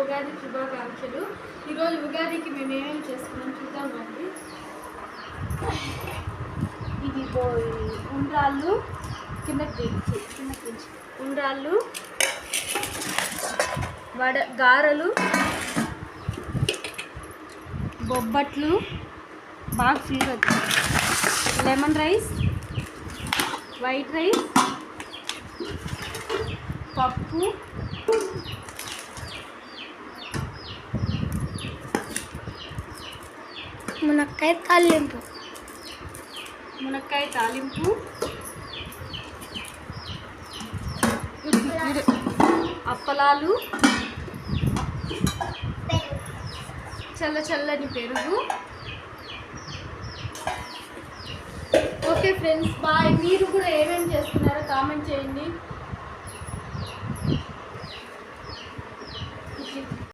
ఉగాది శుభాకాంక్షలు. ఈరోజు ఉగాదికి మేము ఏమేమి చేసుకున్నాం చూద్దామండి. ఇది ఉండ్రాళ్ళు, కిందకి ఉండ్రాళ్ళు, గారెలు, బొబ్బట్లు, బాగా fever, lemon rice, white rice, పప్పు, మునక్కాయ తాలింపు, అప్పలాలు, చల్లని పెరుగు. Okay friends, bye. మీరు కూడా ఏమేమి చేస్తున్నారో కామెంట్ చేయండి.